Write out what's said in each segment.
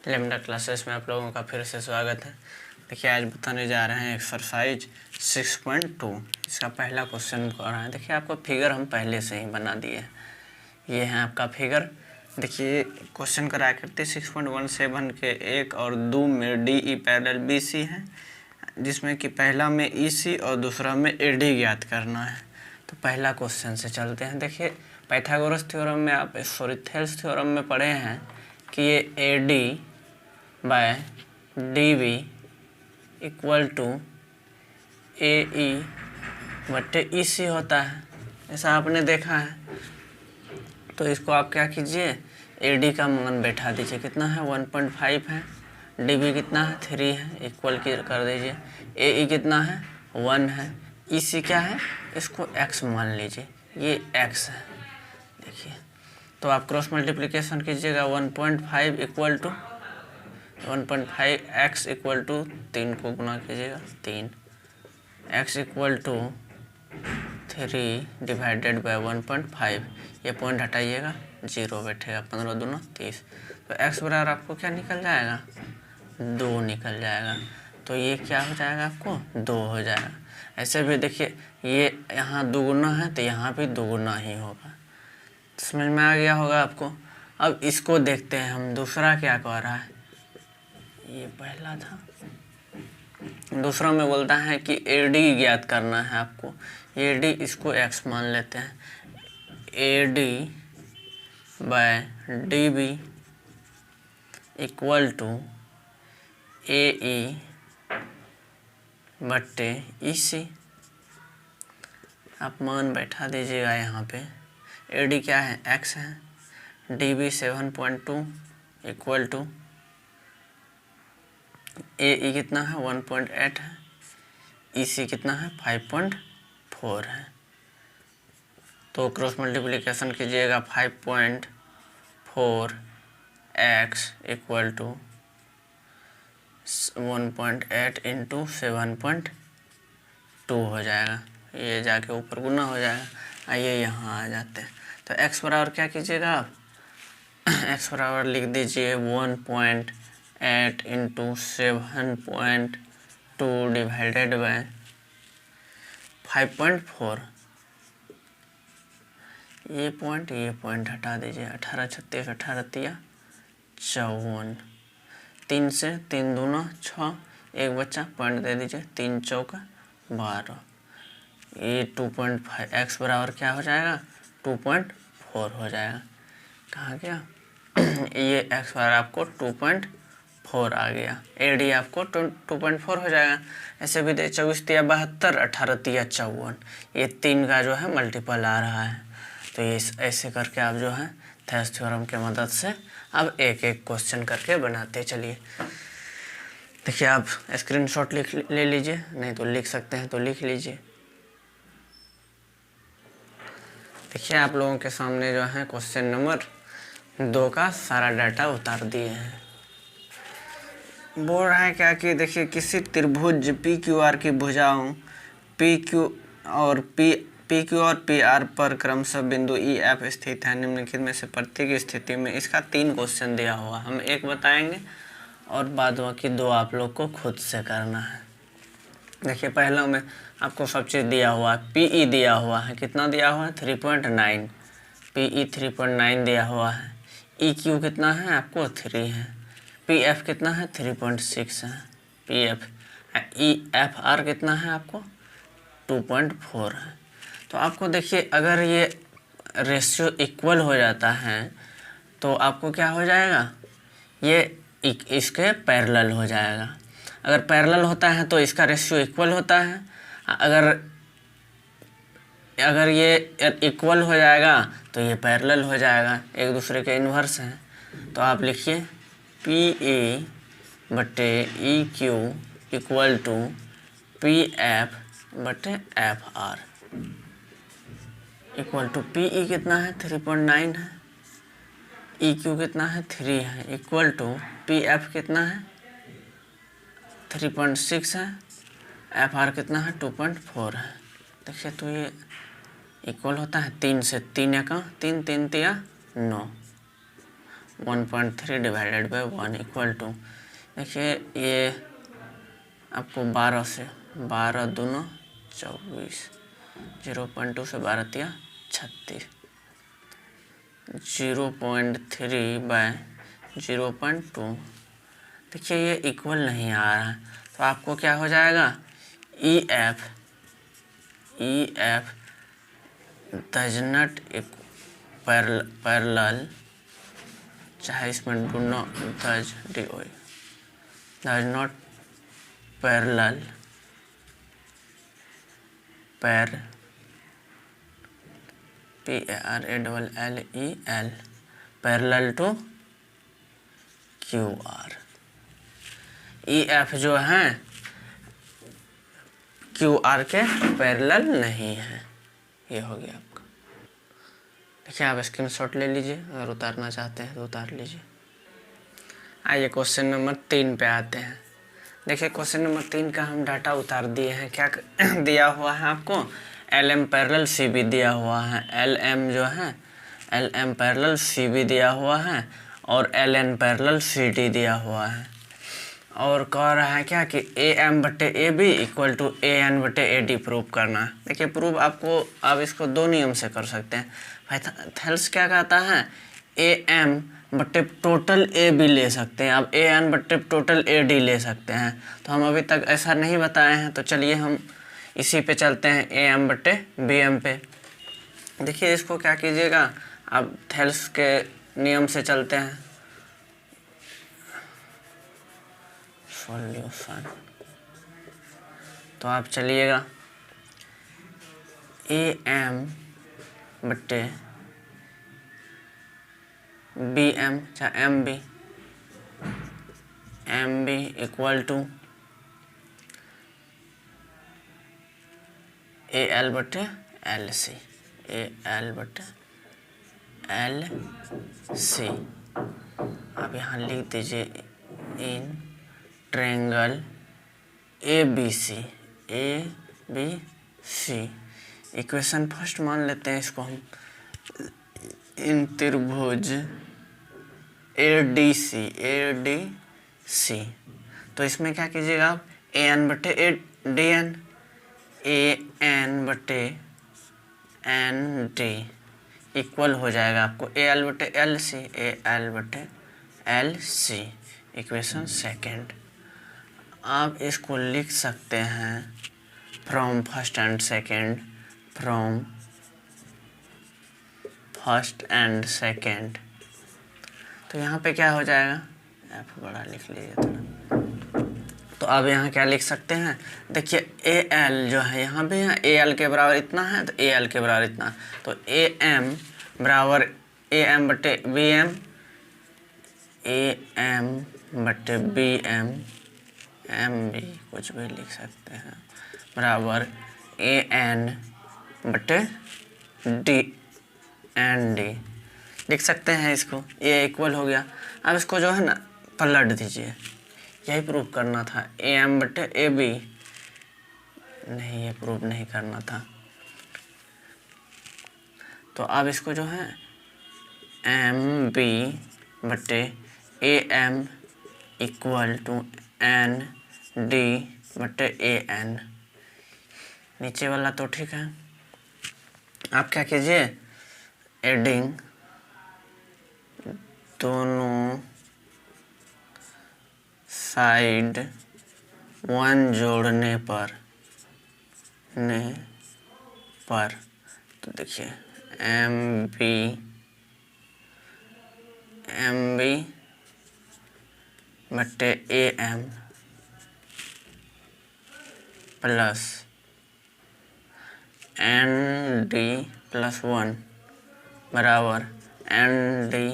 Lambda classes में आप लोगों का फिर से स्वागत है। देखिए आज बताने जा रहे हैं एक्सरसाइज 6.2। इसका पहला क्वेश्चन कर रहा है। देखिए आपको फिगर हम पहले से ही बना दिए हैं। ये है आपका फिगर। देखिए क्वेश्चन करा करते 6.17 के 1 और 2 में D E parallel B C है, जिसमें कि पहला में ई सी और दूसरा में ए डी ज्ञात करना है। तो पहला क्वेश्चन से चलते हैं। देखिए पाइथागोरस थ्योरम में आप थेल्स थ्योरम में पढ़े हैं कि ये A D by D V equal to A E बट्टे ई सी होता है। ऐसा आपने देखा है। तो इसको आप क्या कीजिए, ए डी का मान बैठा दीजिए। कितना है 1.5 है, डी वी कितना है 3 है, इक्वल कर दीजिए। ए ई कितना है 1 है, ई सी क्या है इसको x मान लीजिए, ये x है। देखिए तो आप क्रॉस मल्टीप्लिकेशन कीजिएगा 1.5 equal to 1.5 x equal to 3 को गुना कीजिएगा 3, x equal to 3 divided by 1.5। ये पॉइंट हटाइएगा 0 बैठेगा, 15 दूना 30। तो x बराबर आपको क्या निकल जाएगा 2 निकल जाएगा। तो ये क्या हो जाएगा आपको 2 हो जाएगा। ऐसे भी देखिए ये यहाँ दुगुना है तो यहाँ भी दुगुना ही होगा। समझ में आ गया होगा आपको। अब इसको देखते हैं हम, दूसरा क्या कह रहा है। ये पहला था, दूसरा में बोलता है कि ए डी ज्ञात करना है आपको। ए डी इसको x मान लेते हैं, A D by D B equal to A E बट्टे ई सी। आप मान बैठा दीजिएगा यहाँ पे। ए डी क्या है x है, D B 7.2 equal to A ई कितना है 1.8 है, ई सी कितना है 5.4 है। तो क्रॉस मल्टीप्लिकेशन कीजिएगा 5.4 x इक्वल टू 1.8 इंटू 7.2 हो जाएगा। ये जाके ऊपर गुना हो जाएगा। आइए यहाँ आ जाते हैं। तो x बराबर क्या कीजिएगा आप, x बराबर लिख दीजिए 1.8 इंटू 7.2 डिवाइडेड बाय 5.4। ये पॉइंट हटा दीजिए। 18 36 18 तिया 54, 3 से 3 दूना 6, एक बच्चा पॉइंट दे दीजिए, 3 चौका 12। ये 2.5 x बराबर क्या हो जाएगा 2.4 हो जाएगा। कहाँ गया ये x बराबर आपको 2.4 आ गया। ए डी आपको 2.4 हो जाएगा। ऐसे भी दे 24 तिया 72, 18 तिया 54। ये 3 का जो है मल्टीपल आ रहा है। तो ये ऐसे करके आप जो है थेल्स थ्योरम के मदद से अब एक एक क्वेश्चन करके बनाते चलिए। देखिए आप स्क्रीनशॉट ले लीजिए, नहीं तो लिख सकते हैं तो लिख लीजिए। देखिए आप लोगों के सामने जो है क्वेश्चन नंबर 2 का सारा डाटा उतार दिए हैं। बोल रहा है क्या कि देखिए किसी त्रिभुज पी क्यू आर की भुजाओं पी क्यू और पी आर पर क्रमशः बिंदु ई एफ स्थित है। निम्नलिखित में से प्रत्येक स्थिति में इसका 3 क्वेश्चन दिया हुआ, हम एक बताएंगे और बाद बाकी 2 आप लोग को खुद से करना है। देखिए पहला में आपको सब चीज़ दिया हुआ है। पी ई दिया हुआ है, कितना दिया हुआ है 3.9, पी ई 3.9 दिया हुआ है। ई क्यू कितना है आपको 3 है, पी एफ कितना है 3.6 है, P F E F R कितना है आपको 2.4 है। तो आपको देखिए अगर ये रेशियो इक्वल हो जाता है तो आपको क्या हो जाएगा, ये इसके पैरेलल हो जाएगा। अगर पैरेलल होता है तो इसका रेशियो इक्वल होता है। अगर ये इक्वल हो जाएगा तो ये पैरेलल हो जाएगा, एक दूसरे के इन्वर्स हैं। तो आप लिखिए पी ए बटे E Q equal to P F बटे F R equal to P E कितना है 3.9 है, ई क्यू कितना है 3 है, इक्वल टू पी एफ कितना है 3.6 है, एफ आर कितना है 2.4 है। देखिए तो ये इक्वल होता है 3 से 3 का 3 3 तिया 9, 1.3 डिवाइडेड बाई 1 इक्वल टू, देखिए ये आपको 12 से 12 दूनो 24, 0.2 से 12 तिया 36, 0.3 बाय 0.2। देखिए ये इक्वल नहीं आ रहा है, तो आपको क्या हो जाएगा, E F does not parallel, चाहे इसमें do not does not parallel parallel to Q R. E F जो है क्यू आर के पैरेलल नहीं है। ये हो गया आपका। देखिए आप स्क्रीनशॉट ले लीजिए, अगर उतारना चाहते हैं तो उतार लीजिए। आइए क्वेश्चन नंबर 3 पे आते हैं। देखिए क्वेश्चन नंबर 3 का हम डाटा उतार दिए हैं। क्या दिया हुआ है आपको, L M parallel C B दिया हुआ है, एल एम जो है L M parallel C B दिया हुआ है और L N parallel C D दिया हुआ है। और कह रहा है क्या कि ए एम बटे A B equal to A N बटे ए डी प्रूव करना। देखिए प्रूव आपको आप इसको दो नियम से कर सकते हैं। पाइथागोरस क्या कहता है, ए एम बटे टोटल ए बी ले सकते हैं, आप ए एन बटे टोटल ए डी ले सकते हैं। तो हम अभी तक ऐसा नहीं बताए हैं, तो चलिए हम इसी पे चलते हैं, ए एम बटे बी एम पे। देखिए इसको क्या कीजिएगा, आप थेल्स के नियम से चलते हैं। सॉल्यूशन, तो आप चलिएगा ए एम बटे बी एम चाहे M B equal to A L बटे एल सी, ए एल बटे एल सी। आप यहाँ लिख दीजिए in triangle A B C. Equation first मान लेते हैं इसको हम, इन त्रिभुज ए डी सी। तो इसमें क्या कीजिएगा आप, ए एन बटे A D N, A N बटे एन डी इक्वल हो जाएगा आपको ए एल बटे एल सी, ए एल बटे एल सी। Equation second. आप इसको लिख सकते हैं फ्रॉम फर्स्ट एंड सेकेंड, तो यहाँ पे क्या हो जाएगा, एफ बड़ा लिख लीजिए थोड़ा। तो अब यहाँ क्या लिख सकते हैं, देखिए ए एल जो है यहाँ पे ए एल के बराबर इतना है, तो ए एल के बराबर इतना, तो ए एम बराबर ए एम बटे बी एम, ए एम बटे बी एम, एम बी कुछ भी लिख सकते हैं, बराबर ए एन बटे डी एन डी लिख सकते हैं इसको। ये इक्वल हो गया। अब इसको जो है ना पलट दीजिए, यही प्रूव करना था, ए एम बटे ए बी नहीं, ये प्रूव नहीं करना था। तो अब इसको जो है एम बी बटे A M equal to N D बटे ए एन, नीचे वाला तो ठीक है। आप क्या कीजिए, एडिंग दोनों साइड 1 जोड़ने पर तो देखिए एम बी बटे A M plus N D plus 1 बराबर एन डी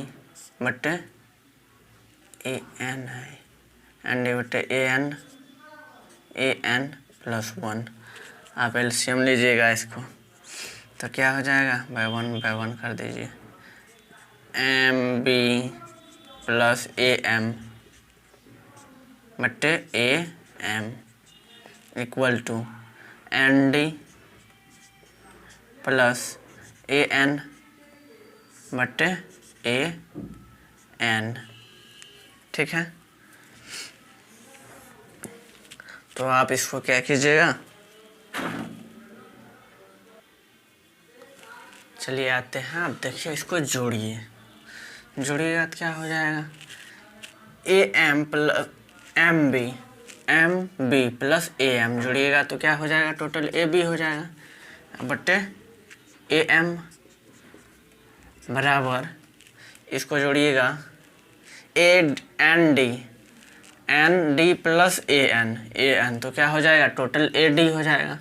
बटे ए एन है, एन डी बटे ए एन प्लस 1। आप एलसीएम लीजिएगा इसको, तो क्या हो जाएगा, बाय वन कर दीजिए, M B plus A M बटे A M equal to N D plus A N बटे ए एन। ठीक है, तो आप इसको क्या कीजिएगा, चलिए आते हैं। अब देखिए इसको जोड़िए, जोड़िएगा तो क्या हो जाएगा, A M plus M B plus A M जोड़िएगा तो क्या हो जाएगा, टोटल ए बी हो जाएगा बटे ए एम बराबर, इसको जोड़िएगा N D plus A N तो क्या हो जाएगा, टोटल ए डी हो जाएगा,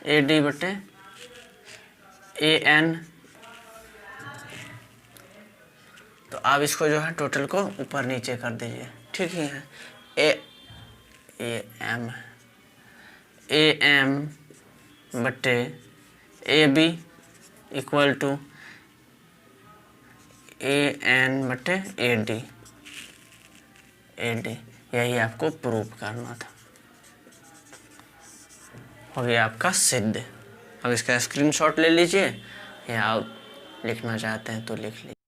ए डी बटे ए एन। तो आप इसको जो है टोटल को ऊपर नीचे कर दीजिए। ठीक ही है, ए एम बटे A B equal to A N बटे ए डी। यही आपको प्रूव करना था, हो गया आपका सिद्ध। अब इसका स्क्रीनशॉट ले लीजिए, या आप लिखना चाहते हैं तो लिख लीजिए।